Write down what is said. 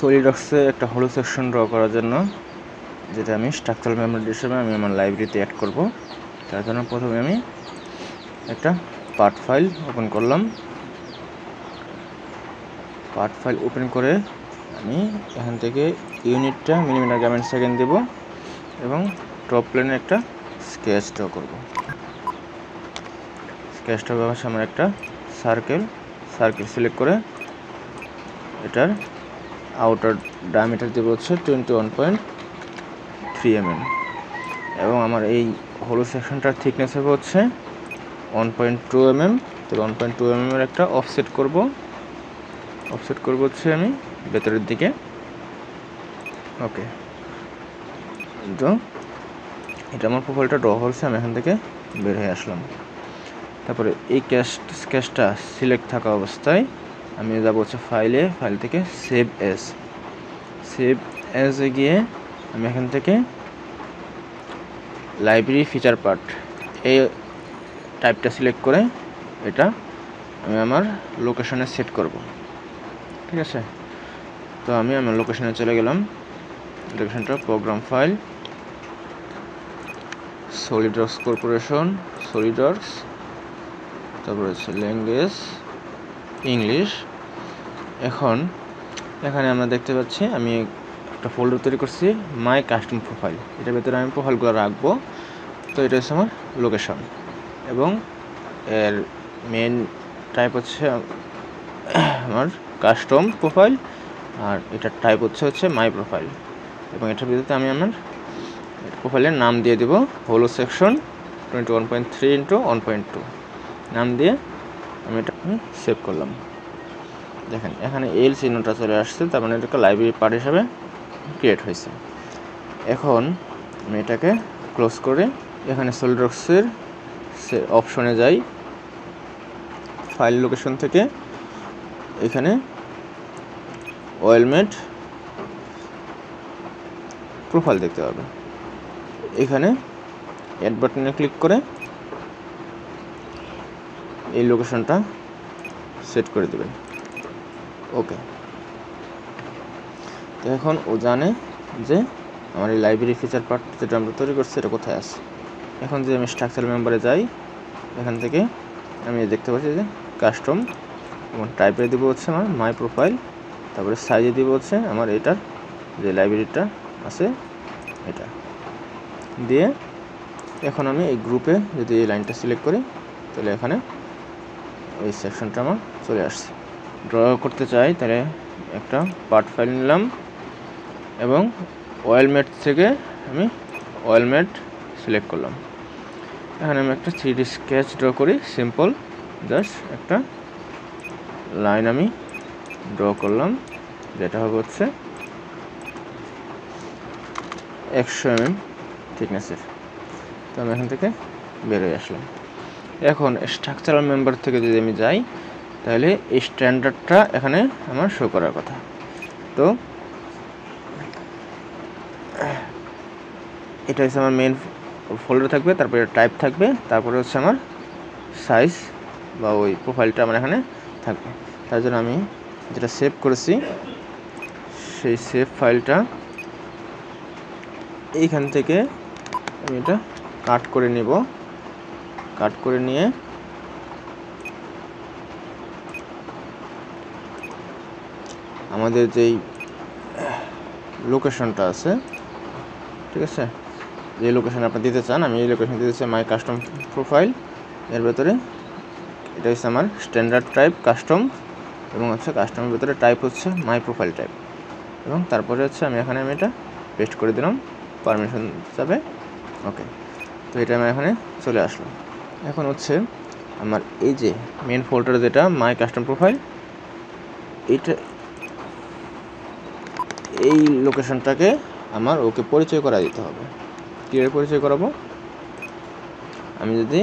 সলিডওয়ার্কসে একটা হলো section draw করার জন্য, যেটা আমি স্ট্রাকচারাল মেমরি হিসেবে আমি আমার লাইব্রেরিতে অ্যাড করব। তার জন্য প্রথমে আমি একটা পার্ট ফাইল ওপেন করলাম। পার্ট ফাইল ওপেন করে আমি এখান থেকে ইউনিটটা মিলিমিটার গ্রামের সেকেন্ড দেব এবং টপ প্লেনে একটা স্কেচ ড্র করব। স্কেচ ড্র করার সময় আমরা একটা সার্কেল সিলেক্ট করে এটার আউটার ডায়ামিটার দেব হচ্ছে 21.3 mm এবং আমার এই হোলো সেকশনটার থিকনেস হবে হচ্ছে 1.2 mm। তো 1.2 mm এর একটা অফসেট করব হচ্ছে আমি ভেতরের দিকে। ওকে, তো এটা আমার প্রোফাইলটা ড্র হচ্ছে। আমি এখান থেকে বের হয়ে আসলাম। তারপরে এই স্কেচটা সিলেক্ট থাকা অবস্থায় আমি যাব হচ্ছে ফাইল থেকে সেভ এজে গিয়ে আমি এখান থেকে লাইব্রেরি ফিচার পার্ট এই টাইপটা সিলেক্ট করে এটা আমি আমার লোকেশনে সেট করব। ঠিক আছে, তো আমি আমার লোকেশনে চলে গেলাম। লোকেশনটা programme file, SolidWorks corporation, SolidWorks, তারপরে হচ্ছে ল্যাঙ্গুয়েজ ইংলিশ। এখন এখানে আমরা দেখতে পাচ্ছি আমি একটা ফোল্ডার তৈরি করছি, মাই কাস্টম প্রোফাইল। এটার ভেতরে আমি প্রোফাইলগুলো রাখবো। তো এটা হচ্ছে আমার লোকেশন এবং এর মেন টাইপ হচ্ছে আমার কাস্টম প্রোফাইল, আর এটার টাইপ হচ্ছে মাই প্রোফাইল। এবং এটার ভিতরে আমি আমার প্রোফাইলের নাম দিয়ে দেব হোলো সেকশন 21.3x1.2 নাম দিয়ে আমি এটা সেভ করলাম। দেখেন এখানে এল চিহ্নটা চলে আসছে, তার মানে এটাকে লাইব্রেরি পার্ট হিসাবে ক্রিয়েট হয়েছে। এখন আমি এটাকে ক্লোজ করে এখানে সলিডওয়ার্কসের অপশনে যাই। ফাইল লোকেশন থেকে এখানে ওয়েলমেড প্রোফাইল দেখতে পাবেন। এখানে অ্যাড বাটনে ক্লিক করে এই লোকেশনটা সেট করে দেবেন। ওকে, তো এখন ও জানে যে আমার এই লাইব্রেরি ফিচার পার্ট যেটা আমরা তৈরি করছি এটা কোথায় আছে। এখন যে আমি স্ট্রাকচার মেম্বারে যাই, এখান থেকে আমি দেখতে পাচ্ছি যে কাস্টম এবং টাইপে দিব হচ্ছে আমার মাই প্রোফাইল, তারপরে সাইজে দিব হচ্ছে আমার এটার যে লাইব্রেরিটা আছে এটা দিয়ে। এখন আমি এই গ্রুপে যদি এই লাইনটা সিলেক্ট করি তাহলে এখানে এই সেকশনটা আমার চলে আসছে। ড্র করতে চাই তাহলে একটা পার্ট ফাইল নিলাম এবং ওয়েলমেড থেকে আমি ওয়েলমেড সিলেক্ট করলাম। এখানে আমি একটা 3D স্কেচ ড্র করি, সিম্পল জাস্ট একটা লাইন আমি ড্র করলাম, যেটা হবে হচ্ছে 100 mm থিকনেসের। তো আমি এখান থেকে বের হয়ে আসলাম। এখন স্ট্রাকচারাল মেম্বার থেকে যদি আমি যাই তাহলে এই স্ট্যান্ডার্ডটা এখানে আমার শো করার কথা। তো এটা হচ্ছে আমার মেন ফোল্ডার থাকবে, তারপরে টাইপ থাকবে, তারপরে হচ্ছে আমার সাইজ বা ওই প্রোফাইলটা আমার এখানে থাকবে। তার জন্য আমি যেটা সেভ করেছি সেই সেভ ফাইলটা এইখান থেকে আমি এটা কাট করে নিব। কাট করে নিয়ে আমাদের যেই লোকেশনটা আছে, ঠিক আছে, যে লোকেশন আপনি দিতে চান, আমি এই লোকেশন দিতে চাই মাই কাস্টম প্রোফাইল। এর ভেতরে এটা হচ্ছে আমার স্ট্যান্ডার্ড টাইপ কাস্টম এবং হচ্ছে কাস্টমের ভেতরে টাইপ হচ্ছে মাই প্রোফাইল টাইপ এবং তারপরে হচ্ছে আমি এটা পেস্ট করে দিলাম পারমিশন হিসাবে। ওকে, তো এটা আমি এখানে চলে আসলাম। এখন হচ্ছে আমার এই যে মেন ফোল্ডার যেটা মাই কাস্টম প্রোফাইল, এইটা এই লোকেশনটাকে আমার ওকে পরিচয় করা দিতে হবে। কীভাবে পরিচয় করাবো? আমি যদি